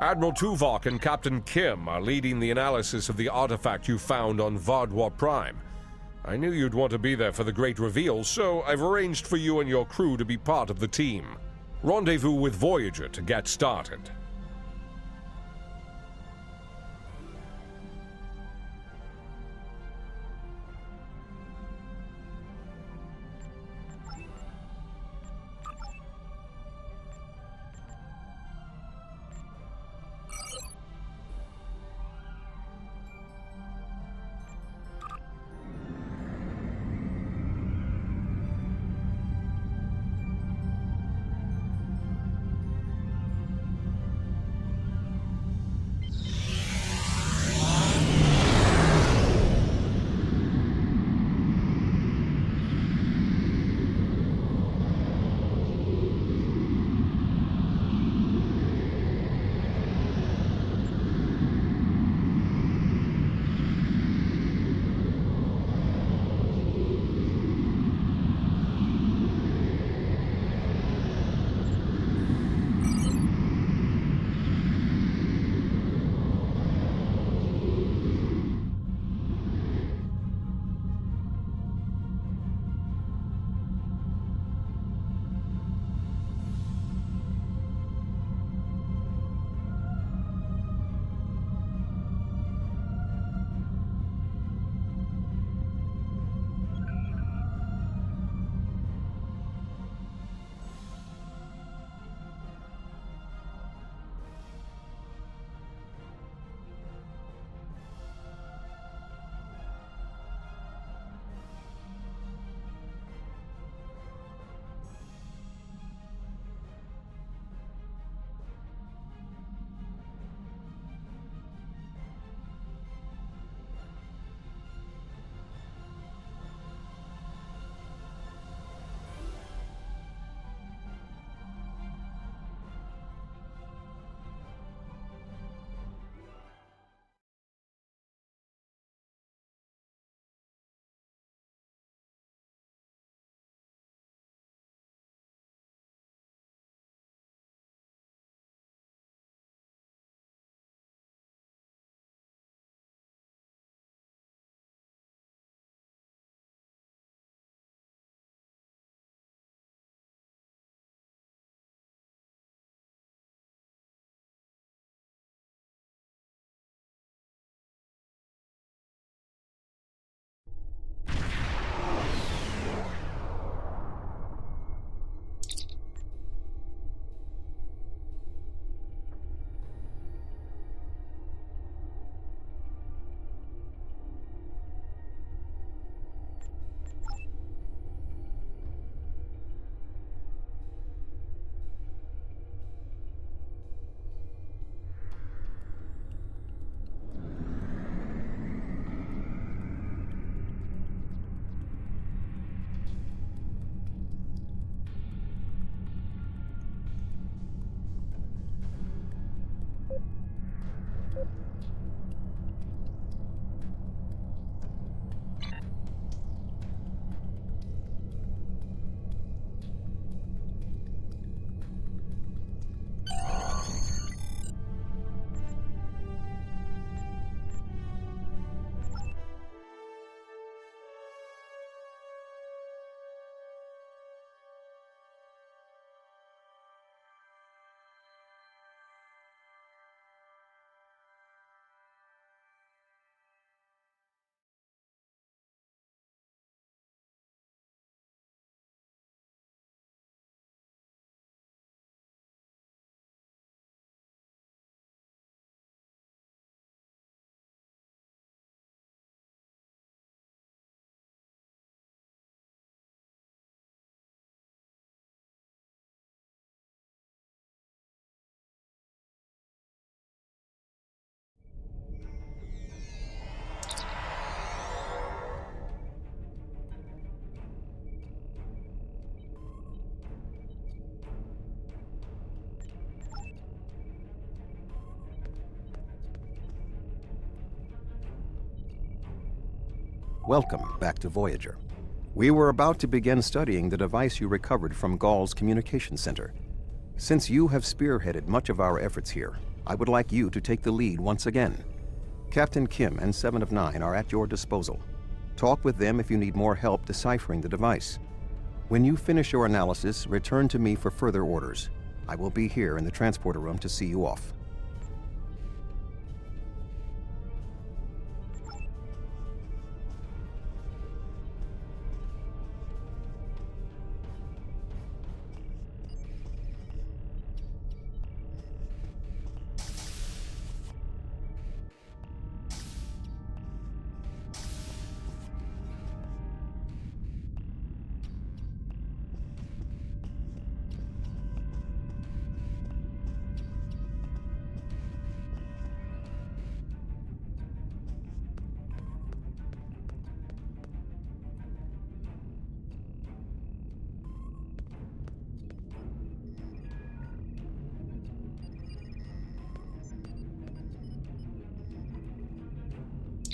Admiral Tuvok and Captain Kim are leading the analysis of the artifact you found on Vardwa Prime. I knew you'd want to be there for the great reveal, so I've arranged for you and your crew to be part of the team. Rendezvous with Voyager to get started. Welcome back to Voyager. We were about to begin studying the device you recovered from Gaul's communication center. Since you have spearheaded much of our efforts here, I would like you to take the lead once again. Captain Kim and 7 of 9 are at your disposal. Talk with them if you need more help deciphering the device. When you finish your analysis, return to me for further orders. I will be here in the transporter room to see you off.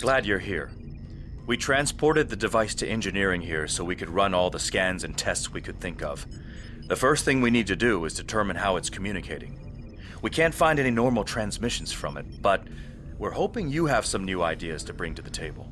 Glad you're here. We transported the device to engineering here so we could run all the scans and tests we could think of. The first thing we need to do is determine how it's communicating. We can't find any normal transmissions from it, but we're hoping you have some new ideas to bring to the table.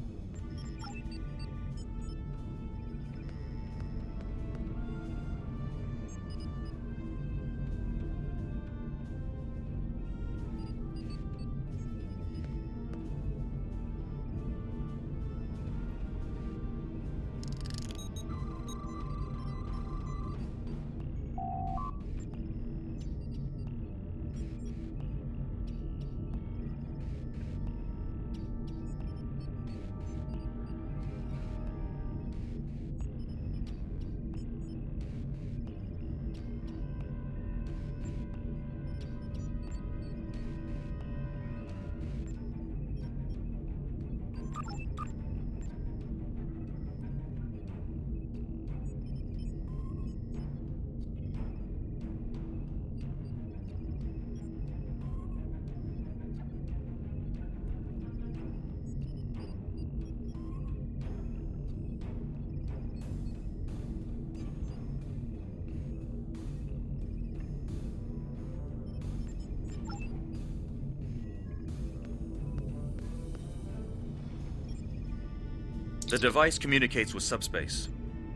The device communicates with subspace.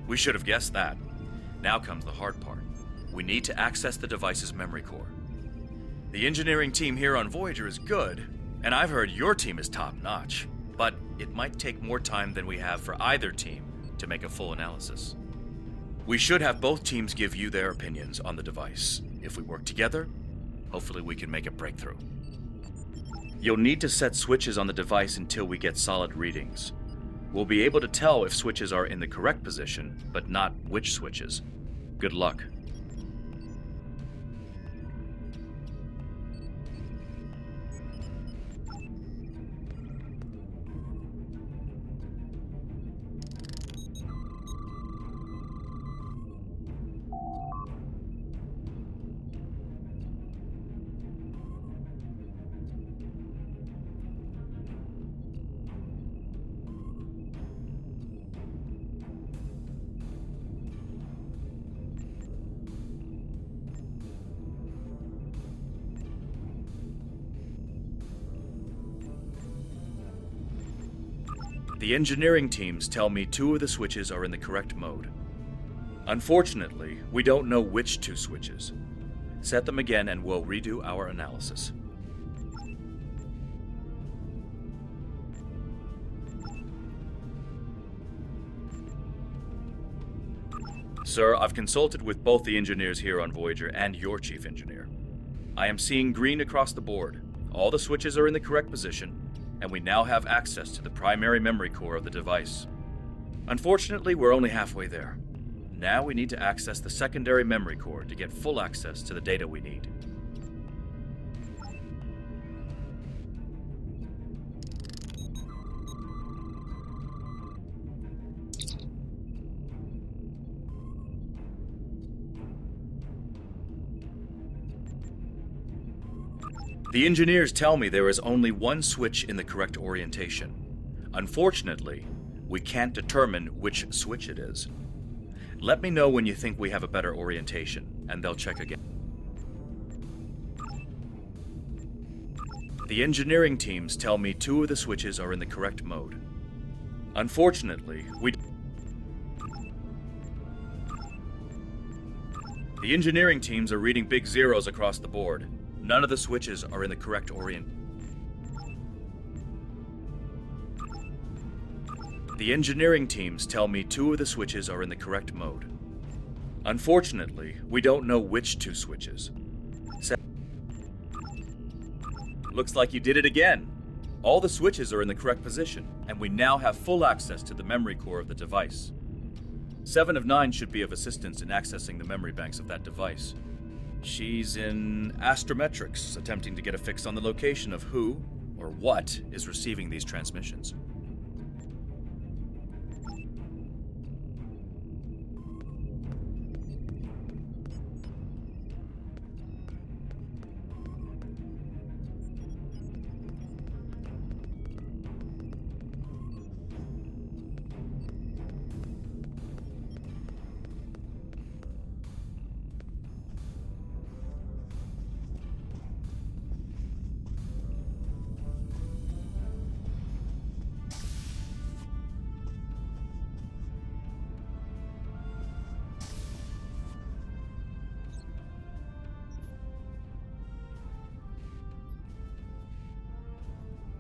We should have guessed that. Now comes the hard part. We need to access the device's memory core. The engineering team here on Voyager is good, and I've heard your team is top-notch, but it might take more time than we have for either team to make a full analysis. We should have both teams give you their opinions on the device. If we work together, hopefully we can make a breakthrough. You'll need to set switches on the device until we get solid readings. We'll be able to tell if switches are in the correct position, but not which switches. Good luck. The engineering teams tell me 2 of the switches are in the correct mode. Unfortunately, we don't know which 2 switches. Set them again and we'll redo our analysis. Sir, I've consulted with both the engineers here on Voyager and your chief engineer. I am seeing green across the board. All the switches are in the correct position, and we now have access to the primary memory core of the device. Unfortunately, we're only halfway there. Now we need to access the secondary memory core to get full access to the data we need. The engineers tell me there is only one switch in the correct orientation. Unfortunately, we can't determine which switch it is. Let me know when you think we have a better orientation, and they'll check again. The engineering teams tell me 2 of the switches are in the correct mode. Unfortunately, The engineering teams are reading big zeros across the board. None of the switches are in the correct The engineering teams tell me 2 of the switches are in the correct mode. Unfortunately, we don't know which 2 switches. Looks like you did it again. All the switches are in the correct position, and we now have full access to the memory core of the device. 7 of 9 should be of assistance in accessing the memory banks of that device. She's in astrometrics, attempting to get a fix on the location of who, or what, is receiving these transmissions.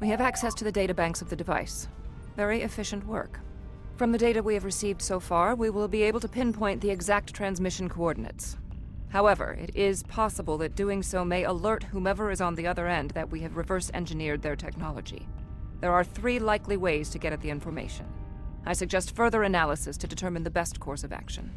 We have access to the databanks of the device. Very efficient work. From the data we have received so far, we will be able to pinpoint the exact transmission coordinates. However, it is possible that doing so may alert whomever is on the other end that we have reverse-engineered their technology. There are 3 likely ways to get at the information. I suggest further analysis to determine the best course of action.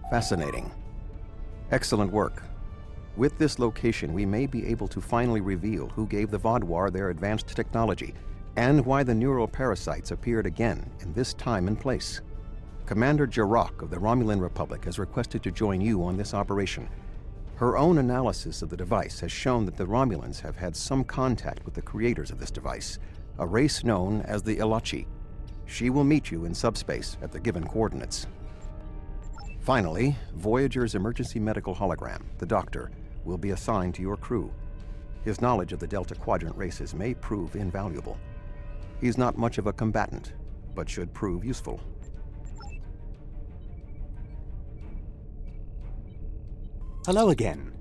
Fascinating. Excellent work. With this location, we may be able to finally reveal who gave the Vaadwaur their advanced technology and why the neural parasites appeared again in this time and place. Commander Jarrok of the Romulan Republic has requested to join you on this operation. Her own analysis of the device has shown that the Romulans have had some contact with the creators of this device, a race known as the Ilachi. She will meet you in subspace at the given coordinates. Finally, Voyager's emergency medical hologram, the Doctor, will be assigned to your crew. His knowledge of the Delta Quadrant races may prove invaluable. He's not much of a combatant, but should prove useful. Hello again.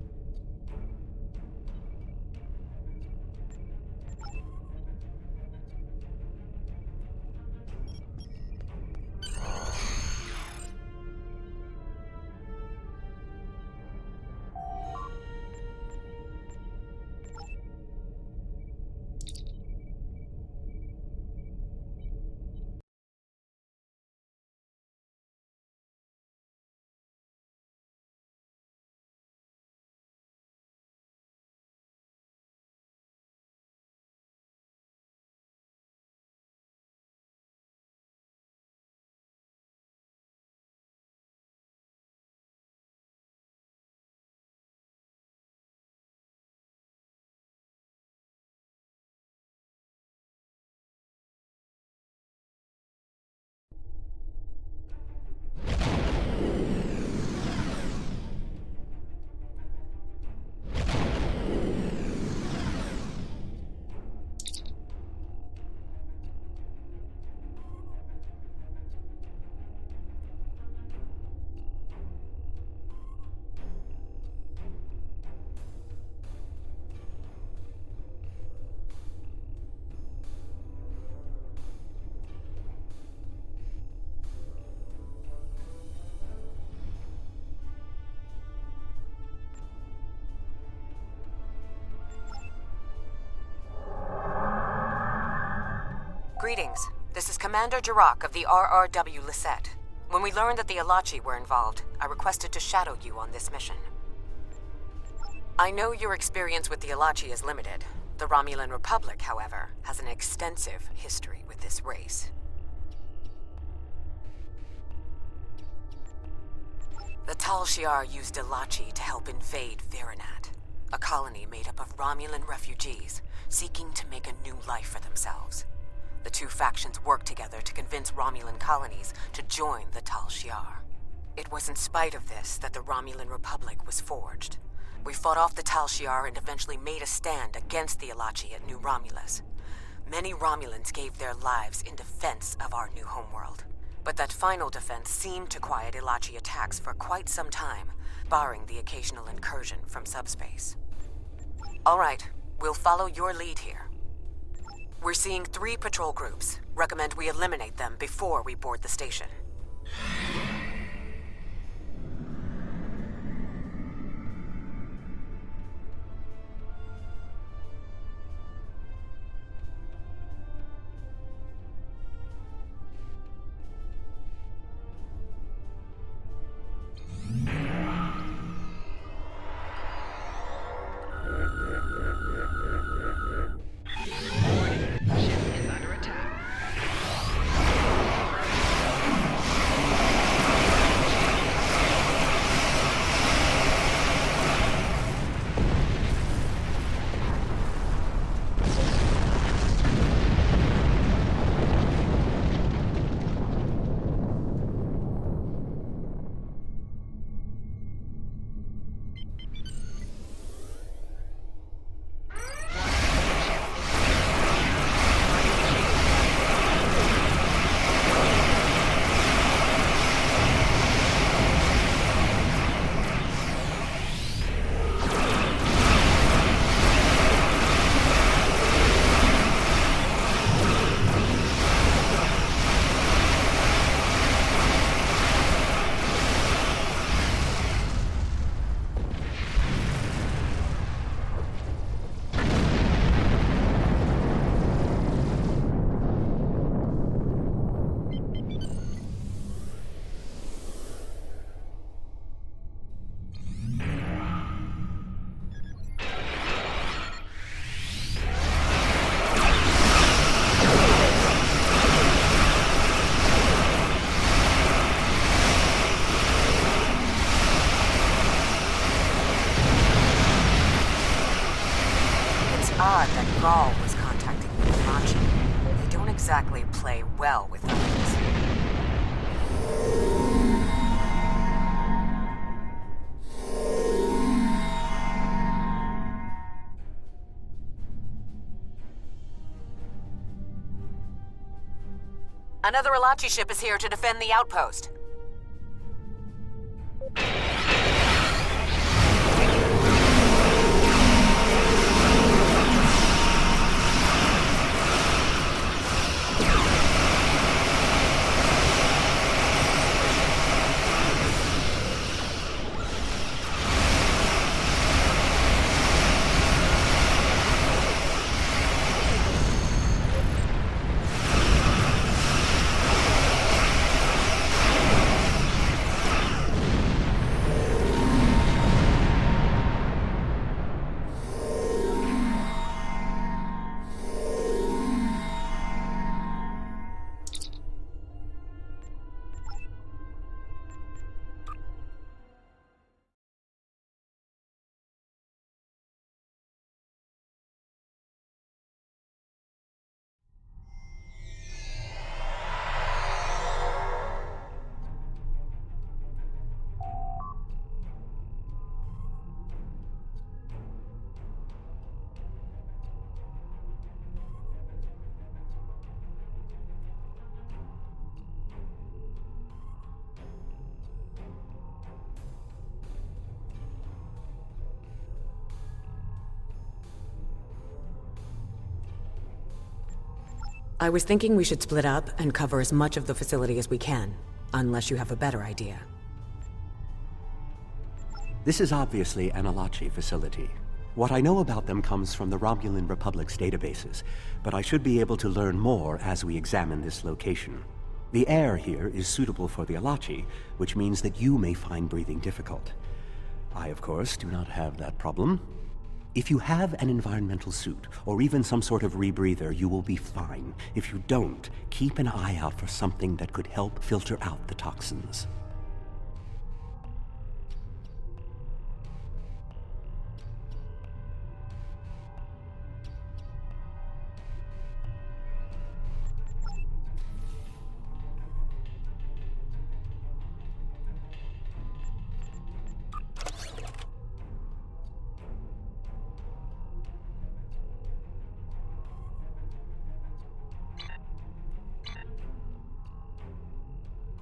Greetings. This is Commander Jirok of the RRW Lisette. When we learned that the Alachi were involved, I requested to shadow you on this mission. I know your experience with the Alachi is limited. The Romulan Republic, however, has an extensive history with this race. The Tal Shiar used Alachi to help invade Veronat, a colony made up of Romulan refugees seeking to make a new life for themselves. The two factions worked together to convince Romulan colonies to join the Tal Shiar. It was in spite of this that the Romulan Republic was forged. We fought off the Tal Shiar and eventually made a stand against the Alachi at New Romulus. Many Romulans gave their lives in defense of our new homeworld. But that final defense seemed to quiet Alachi attacks for quite some time, barring the occasional incursion from subspace. All right, we'll follow your lead here. We're seeing 3 patrol groups. Recommend we eliminate them before we board the station. Odd that Gaul was contacting the Alachi. They don't exactly play well with others. Another Alachi ship is here to defend the outpost. I was thinking we should split up and cover as much of the facility as we can, unless you have a better idea. This is obviously an Alachi facility. What I know about them comes from the Romulan Republic's databases, but I should be able to learn more as we examine this location. The air here is suitable for the Alachi, which means that you may find breathing difficult. I, of course, do not have that problem. If you have an environmental suit, or even some sort of rebreather, you will be fine. If you don't, keep an eye out for something that could help filter out the toxins.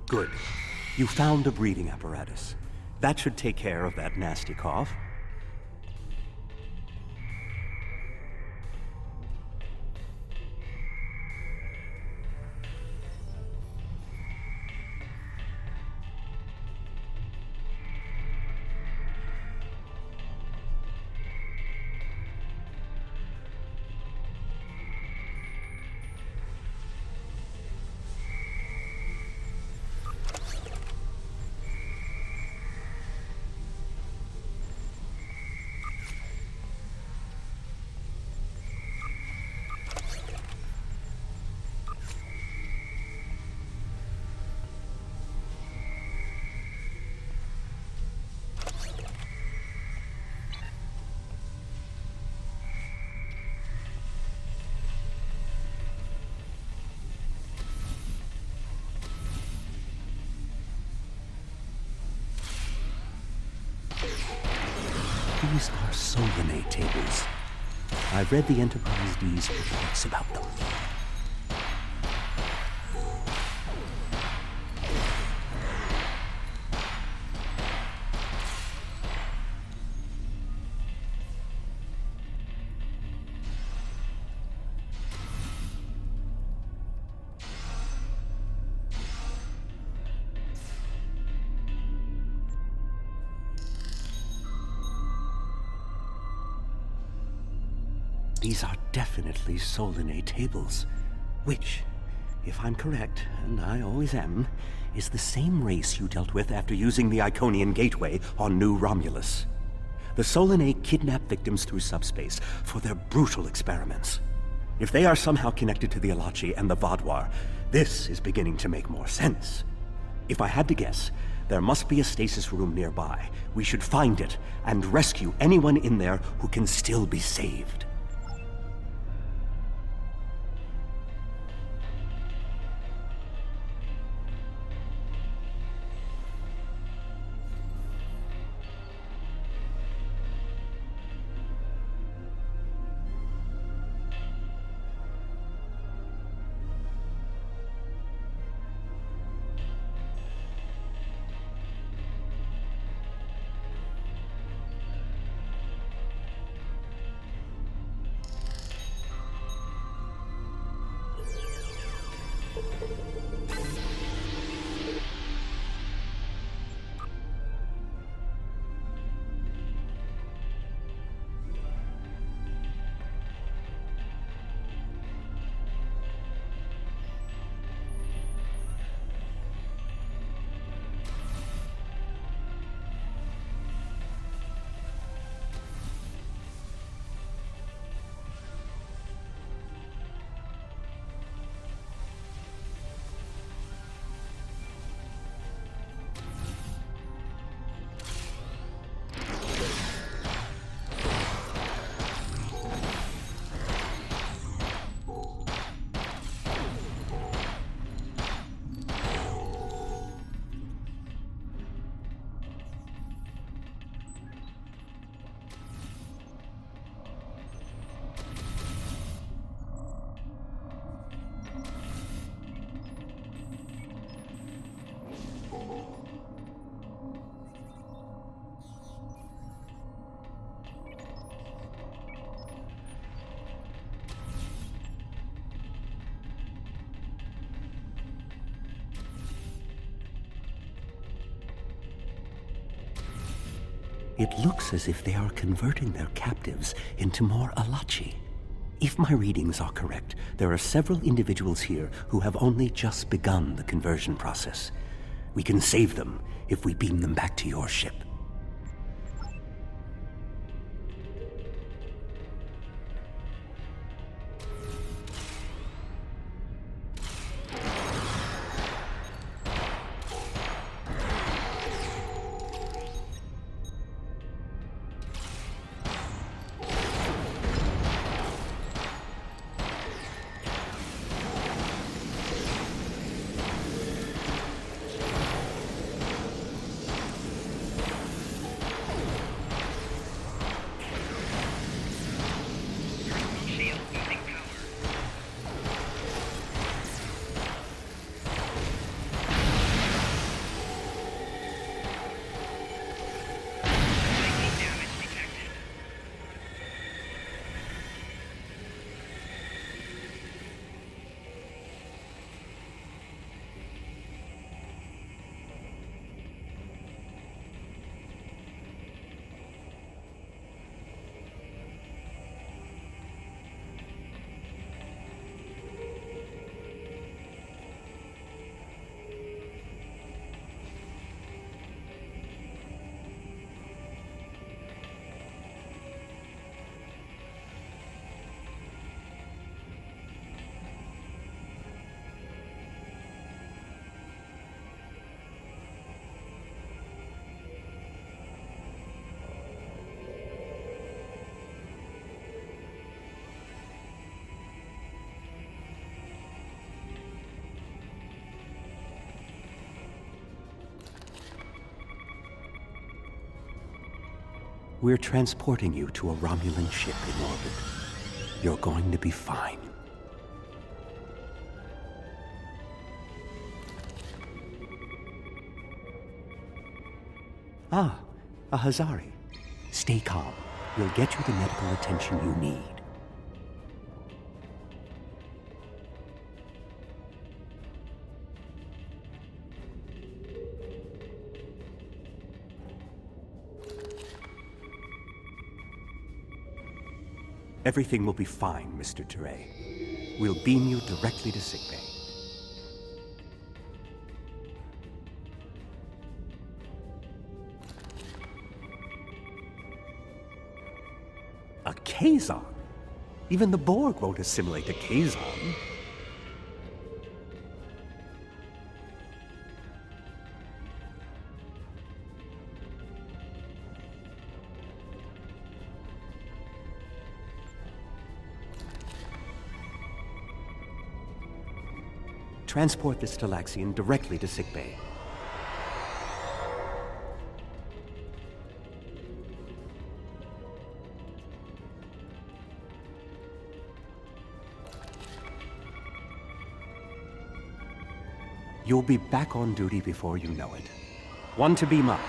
Good. You found a breathing apparatus. That should take care of that nasty cough. These are Solanae tables. I've read the Enterprise D's reports about them. These are definitely Solanae tables, which, if I'm correct, and I always am, is the same race you dealt with after using the Iconian Gateway on New Romulus. The Solanae kidnap victims through subspace for their brutal experiments. If they are somehow connected to the Alachi and the Vaadwaur, this is beginning to make more sense. If I had to guess, there must be a stasis room nearby. We should find it and rescue anyone in there who can still be saved. It looks as if they are converting their captives into more Alachi. If my readings are correct, there are several individuals here who have only just begun the conversion process. We can save them if we beam them back to your ship. We're transporting you to a Romulan ship in orbit. You're going to be fine. Ah, a Hazari. Stay calm. We'll get you the medical attention you need. Everything will be fine, Mr. Teray. We'll beam you directly to sickbay. A Kazon? Even the Borg won't assimilate a Kazon. Transport this Talaxian directly to sickbay. You'll be back on duty before you know it. One to beam up.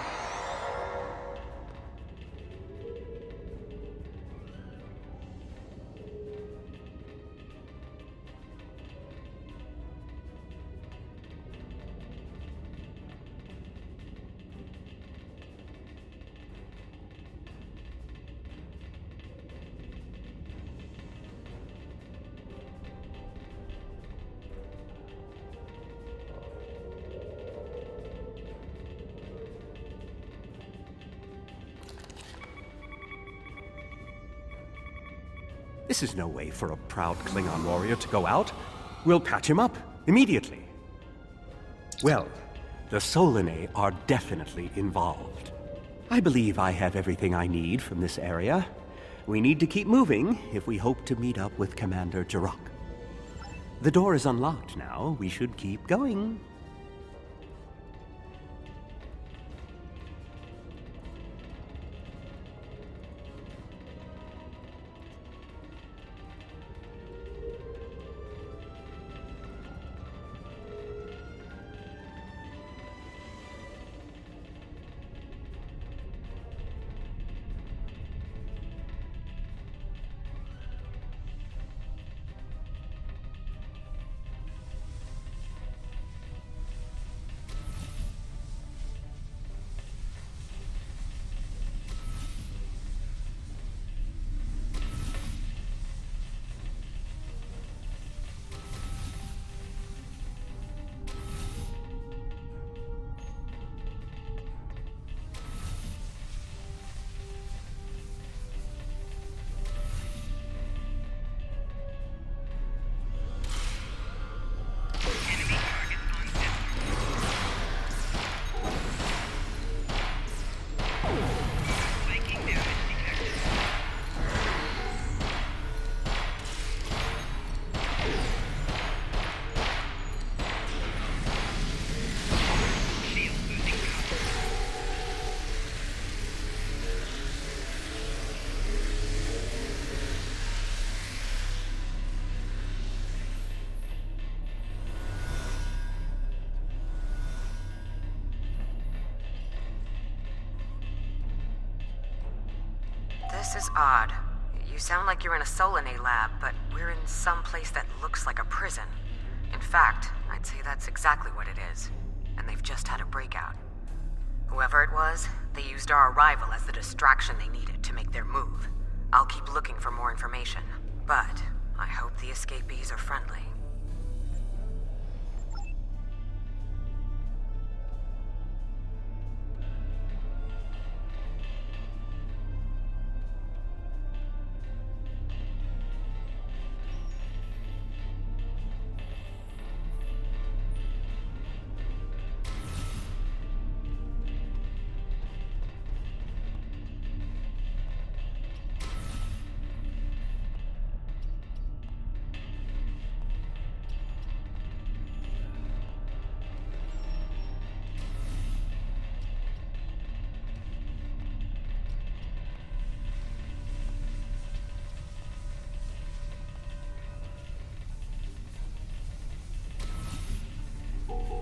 This is no way for a proud Klingon warrior to go out. We'll patch him up immediately. Well, the Solanae are definitely involved. I believe I have everything I need from this area. We need to keep moving if we hope to meet up with Commander Jirok. The door is unlocked now. We should keep going. This is odd. You sound like you're in a Solanae lab, but we're in some place that looks like a prison. In fact, I'd say that's exactly what it is. And they've just had a breakout. Whoever it was, they used our arrival as the distraction they needed to make their move. I'll keep looking for more information, but I hope the escapees are friendly.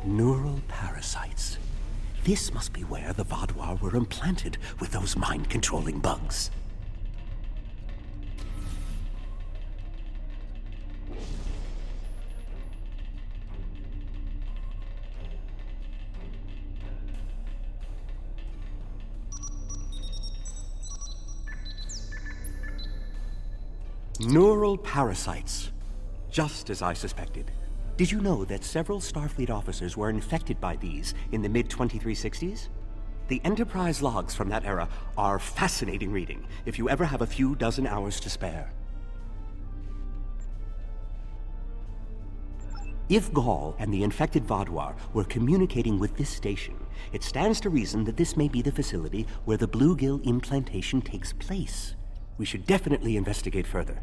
Neural parasites. This must be where the Vaadwaur were implanted with those mind-controlling bugs. Neural parasites. Just as I suspected. Did you know that several Starfleet officers were infected by these in the mid-2360s? The Enterprise logs from that era are fascinating reading, if you ever have a few dozen hours to spare. If Gaul and the infected Vaadwaur were communicating with this station, it stands to reason that this may be the facility where the bluegill implantation takes place. We should definitely investigate further.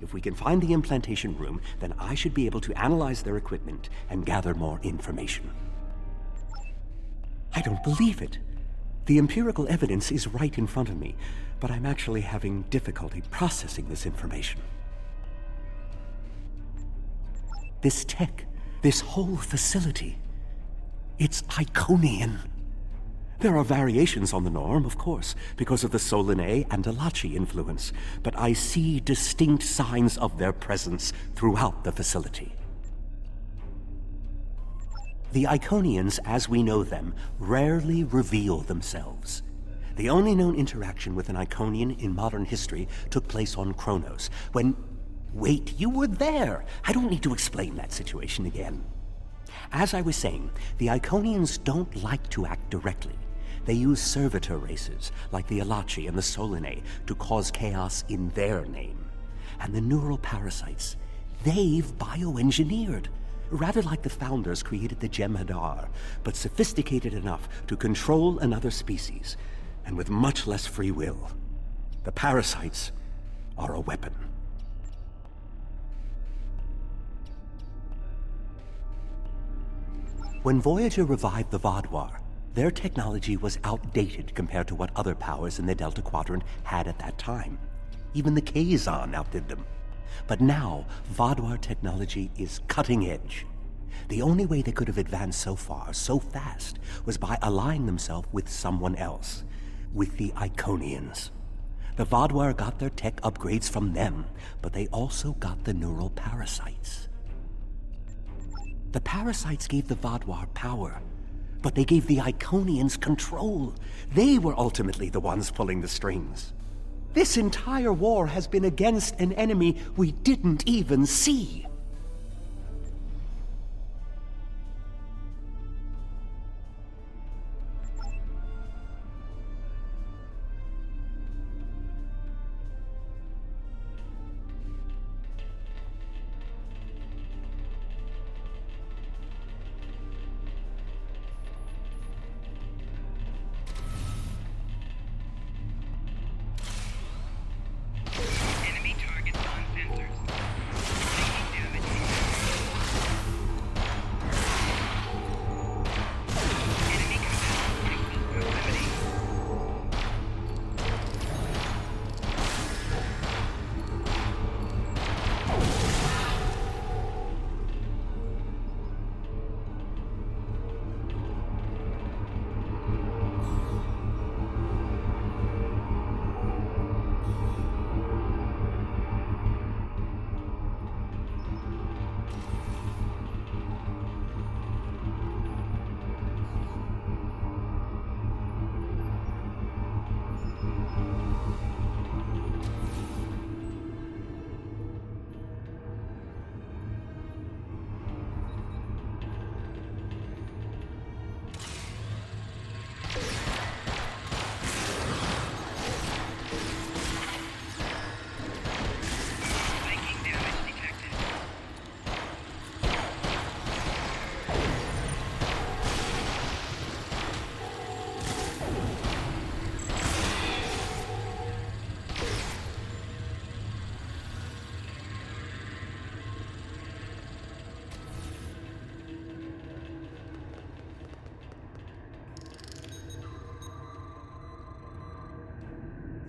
If we can find the implantation room, then I should be able to analyze their equipment and gather more information. I don't believe it. The empirical evidence is right in front of me, but I'm actually having difficulty processing this information. This tech, this whole facility, it's Iconian. There are variations on the norm, of course, because of the Solanae and Alachi influence, but I see distinct signs of their presence throughout the facility. The Iconians, as we know them, rarely reveal themselves. The only known interaction with an Iconian in modern history took place on Kronos, when... Wait, you were there! I don't need to explain that situation again. As I was saying, the Iconians don't like to act directly. They use servitor races, like the Alachi and the Solanae, to cause chaos in their name. And the neural parasites, they've bioengineered. Rather like the Founders created the Jem'Hadar, but sophisticated enough to control another species, and with much less free will. The parasites are a weapon. When Voyager revived the Vaadwaur, their technology was outdated compared to what other powers in the Delta Quadrant had at that time. Even the Kazon outdid them. But now, Vaadwaur technology is cutting edge. The only way they could have advanced so far, so fast, was by allying themselves with someone else, with the Iconians. The Vaadwaur got their tech upgrades from them, but they also got the neural parasites. The parasites gave the Vaadwaur power, but they gave the Iconians control. They were ultimately the ones pulling the strings. This entire war has been against an enemy we didn't even see. Enemy targets on sensors. Taking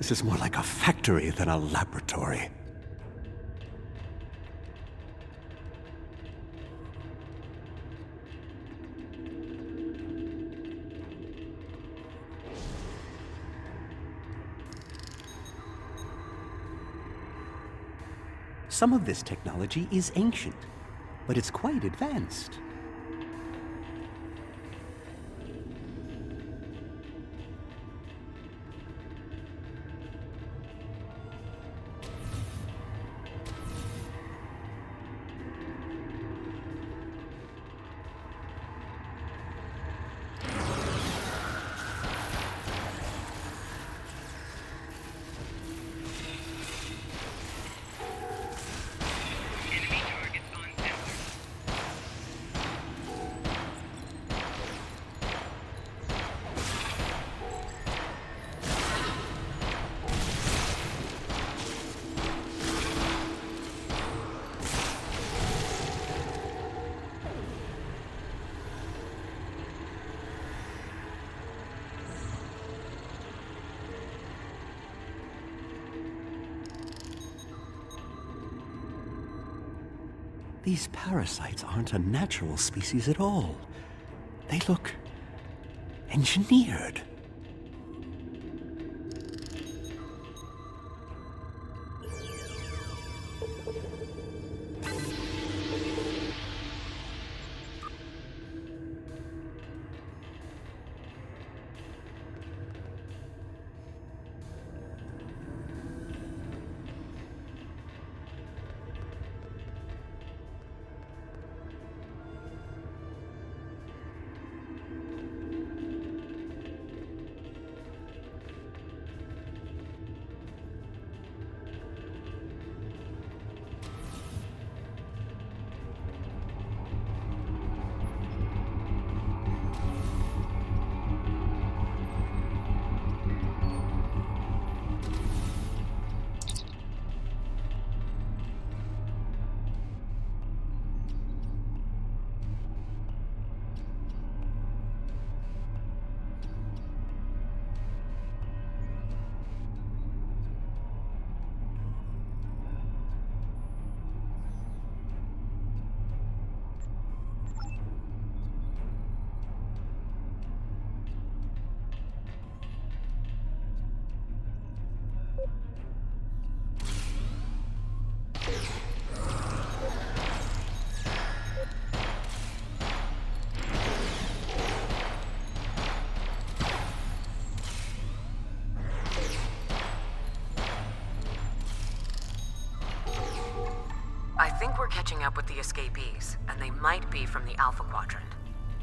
This is more like a factory than a laboratory. Some of this technology is ancient, but it's quite advanced. These parasites aren't a natural species at all. They look engineered. I think we're catching up with the escapees, and they might be from the Alpha Quadrant.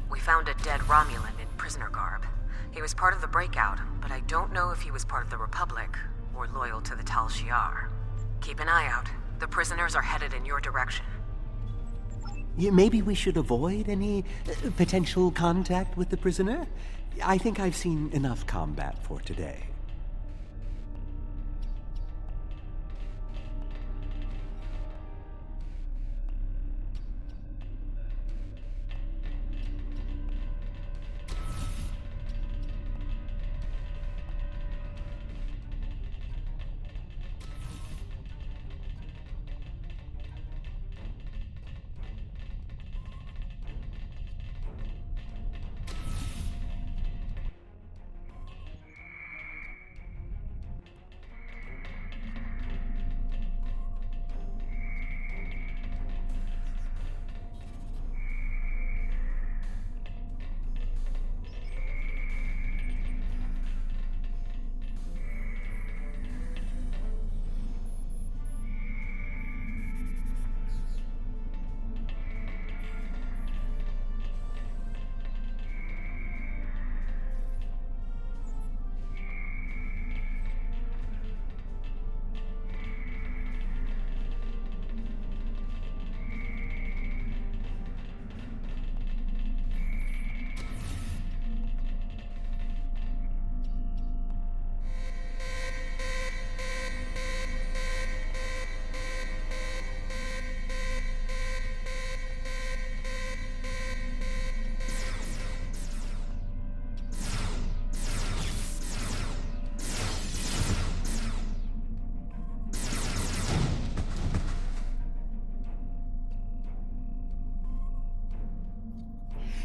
We found a dead Romulan in prisoner garb. He was part of the breakout, but I don't know if he was part of the Republic or loyal to the Tal Shiar. Keep an eye out. The prisoners are headed in your direction. Maybe we should avoid any potential contact with the prisoner? I think I've seen enough combat for today.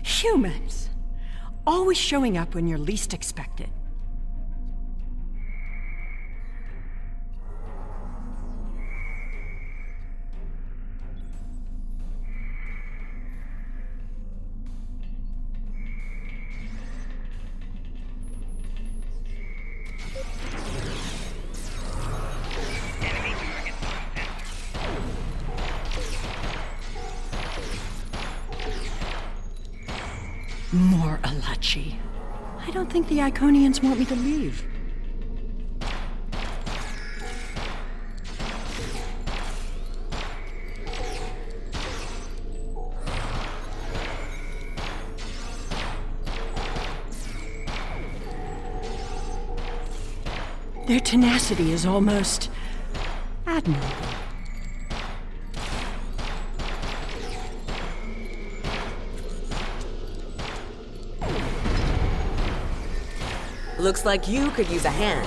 Humans! Always showing up when you're least expected. More Alachi. I don't think the Iconians want me to leave. Their tenacity is almost admirable. Looks like you could use a hand.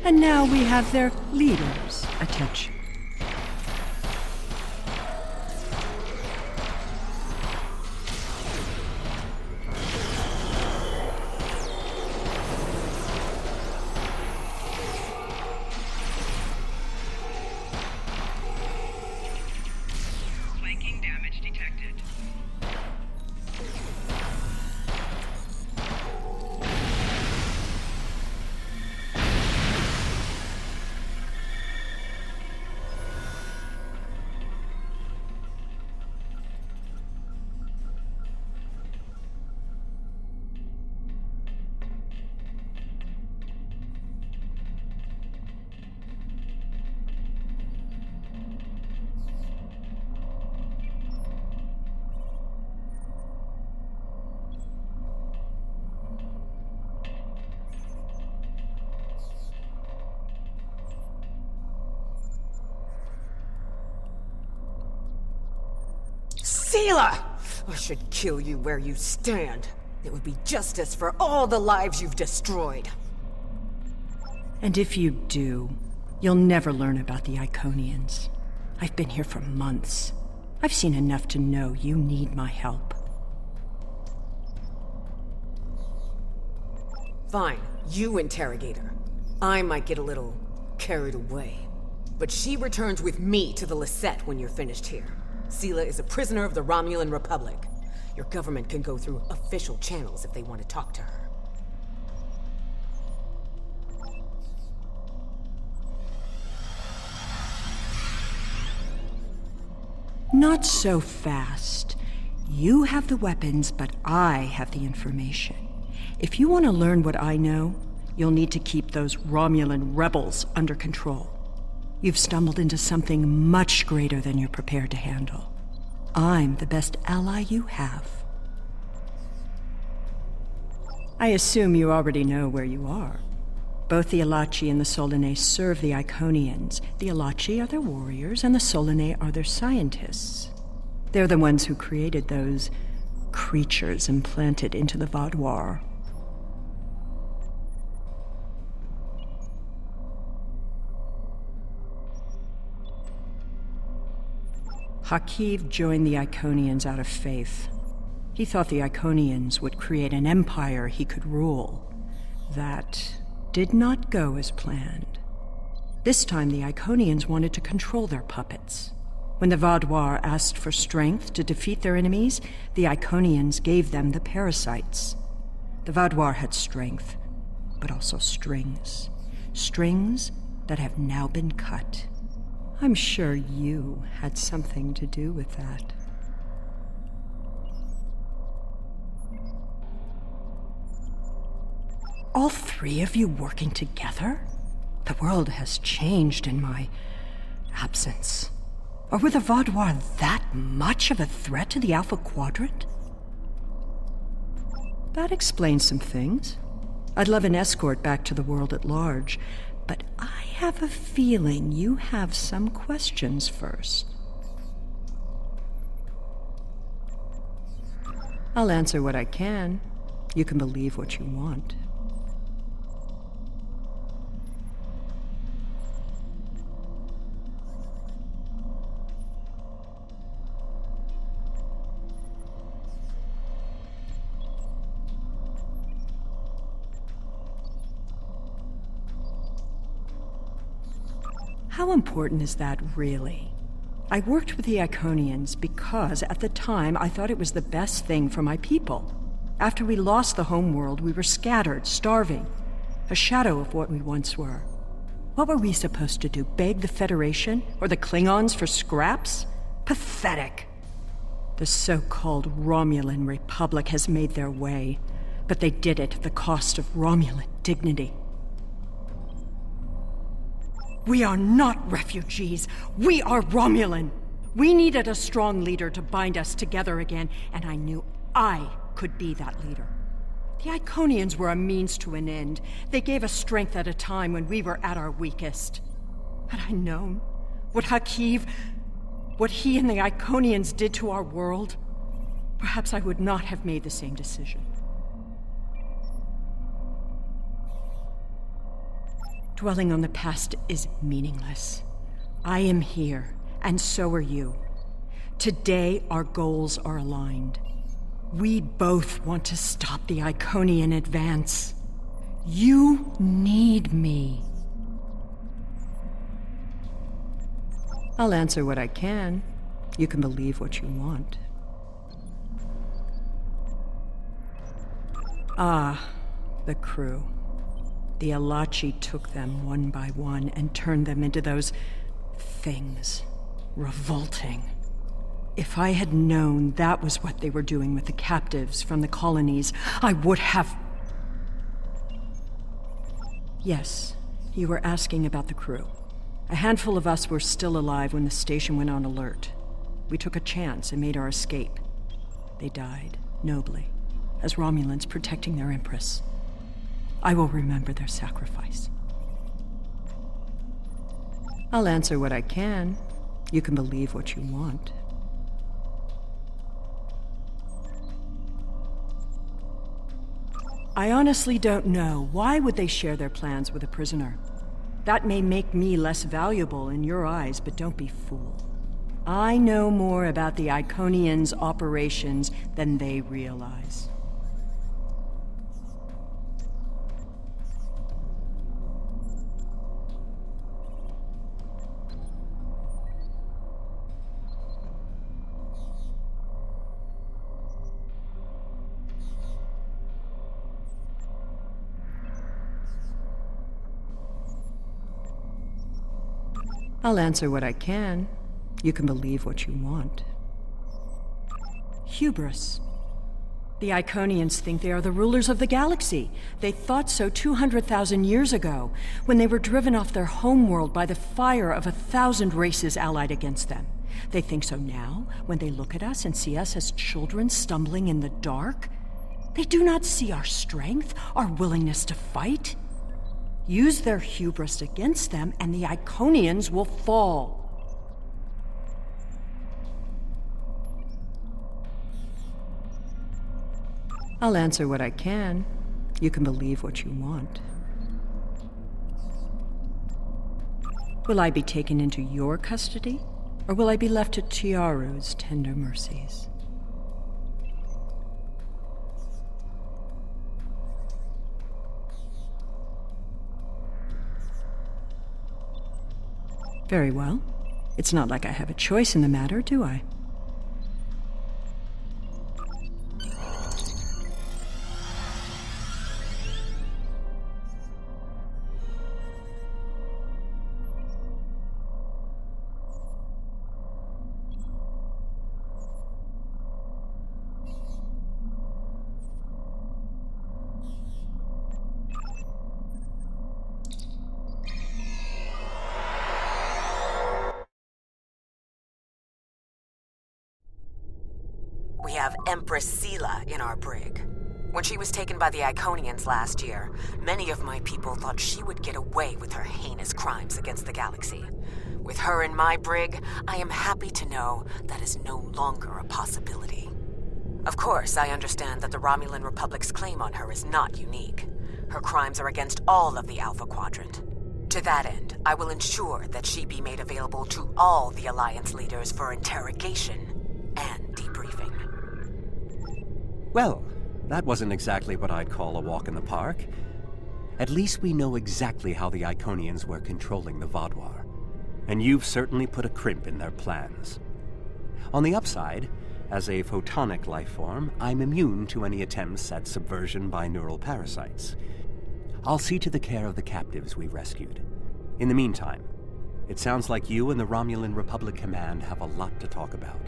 And now we have their leader's attention. Flanking damage detected. Seela! I should kill you where you stand. It would be justice for all the lives you've destroyed. And if you do, you'll never learn about the Iconians. I've been here for months. I've seen enough to know you need my help. Fine, you interrogate her. I might get a little carried away. But she returns with me to the Lisette when you're finished here. Seela is a prisoner of the Romulan Republic. Your government can go through official channels if they want to talk to her. Not so fast. You have the weapons, but I have the information. If you want to learn what I know, you'll need to keep those Romulan rebels under control. You've stumbled into something much greater than you're prepared to handle. I'm the best ally you have. I assume you already know where you are. Both the Alachi and the Solanae serve the Iconians. The Alachi are their warriors, and the Solanae are their scientists. They're the ones who created those creatures implanted into the Vaadwaur. Hakiv joined the Iconians out of faith. He thought the Iconians would create an empire he could rule. That did not go as planned. This time the Iconians wanted to control their puppets. When the Vaadwaur asked for strength to defeat their enemies, the Iconians gave them the parasites. The Vaadwaur had strength, but also strings. Strings that have now been cut. I'm sure you had something to do with that. All three of you working together? The world has changed in my absence. Or were the Vaadwaur that much of a threat to the Alpha Quadrant? That explains some things. I'd love an escort back to the world at large, but I have a feeling you have some questions first. I'll answer what I can. You can believe what you want. How important is that, really? I worked with the Iconians because, at the time, I thought it was the best thing for my people. After we lost the homeworld, we were scattered, starving. A shadow of what we once were. What were we supposed to do? Beg the Federation? Or the Klingons for scraps? Pathetic. The so-called Romulan Republic has made their way, but they did it at the cost of Romulan dignity. We are not refugees. We are Romulan. We needed a strong leader to bind us together again, and I knew I could be that leader. The Iconians were a means to an end. They gave us strength at a time when we were at our weakest. Had I known what what he and the Iconians did to our world, perhaps I would not have made the same decision. Dwelling on the past is meaningless. I am here, and so are you. Today, our goals are aligned. We both want to stop the Iconian advance. You need me. I'll answer what I can. You can believe what you want. Ah, the crew. The Alachi took them one by one and turned them into those things. Revolting. If I had known that was what they were doing with the captives from the colonies, I would have... Yes, you were asking about the crew. A handful of us were still alive when the station went on alert. We took a chance and made our escape. They died, nobly, as Romulans protecting their Empress. I will remember their sacrifice. I'll answer what I can. You can believe what you want. I honestly don't know. Why would they share their plans with a prisoner? That may make me less valuable in your eyes, but don't be fooled. I know more about the Iconians' operations than they realize. I'll answer what I can. You can believe what you want. Hubris. The Iconians think they are the rulers of the galaxy. They thought so 200,000 years ago, when they were driven off their homeworld by the fire of 1,000 races allied against them. They think so now, when they look at us and see us as children stumbling in the dark. They do not see our strength, our willingness to fight. Use their hubris against them, and the Iconians will fall. I'll answer what I can. You can believe what you want. Will I be taken into your custody, or will I be left to Tiaru's tender mercies? Very well. It's not like I have a choice in the matter, do I? We have Empress Sela in our brig. When she was taken by the Iconians last year, many of my people thought she would get away with her heinous crimes against the galaxy. With her in my brig, I am happy to know that is no longer a possibility. Of course, I understand that the Romulan Republic's claim on her is not unique. Her crimes are against all of the Alpha Quadrant. To that end, I will ensure that she be made available to all the Alliance leaders for interrogation and debriefing. Well, that wasn't exactly what I'd call a walk in the park. At least we know exactly how the Iconians were controlling the Vaadwaur. and you've certainly put a crimp in their plans. On the upside, as a photonic life form, I'm immune to any attempts at subversion by neural parasites. I'll see to the care of the captives we rescued. In the meantime, it sounds like you and the Romulan Republic Command have a lot to talk about.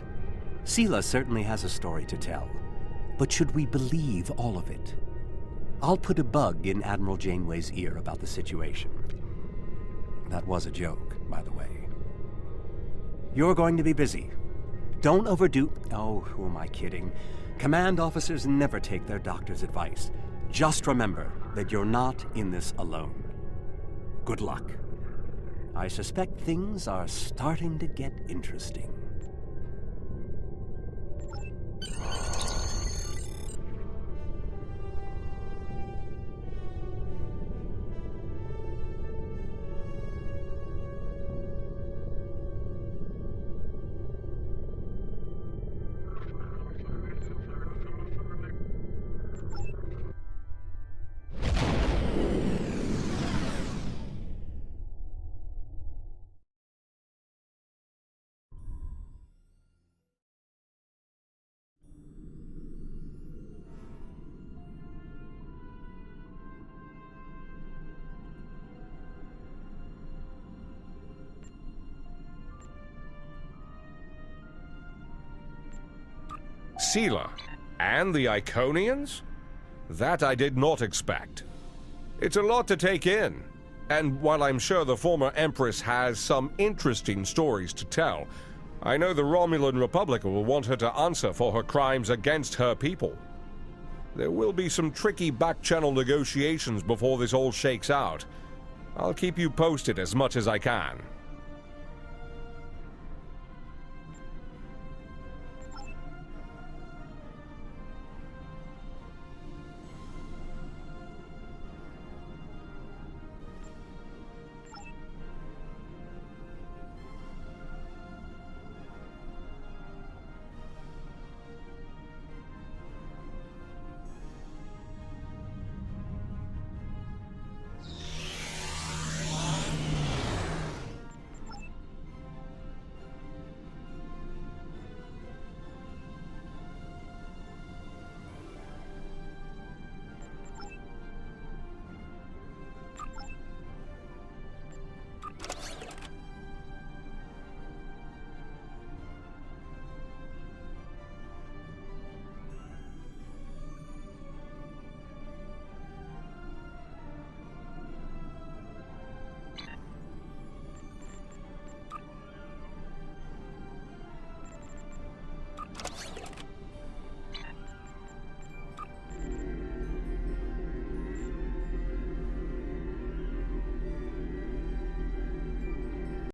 Sela certainly has a story to tell, but should we believe all of it? I'll put a bug in Admiral Janeway's ear about the situation. That was a joke, by the way. You're going to be busy. Don't overdo... Oh, who am I kidding? Command officers never take their doctor's advice. Just remember that you're not in this alone. Good luck. I suspect things are starting to get interesting. Sela and the Iconians? That I did not expect. It's a lot to take in, and while I'm sure the former Empress has some interesting stories to tell, I know the Romulan Republic will want her to answer for her crimes against her people. There will be some tricky back-channel negotiations before this all shakes out. I'll keep you posted as much as I can.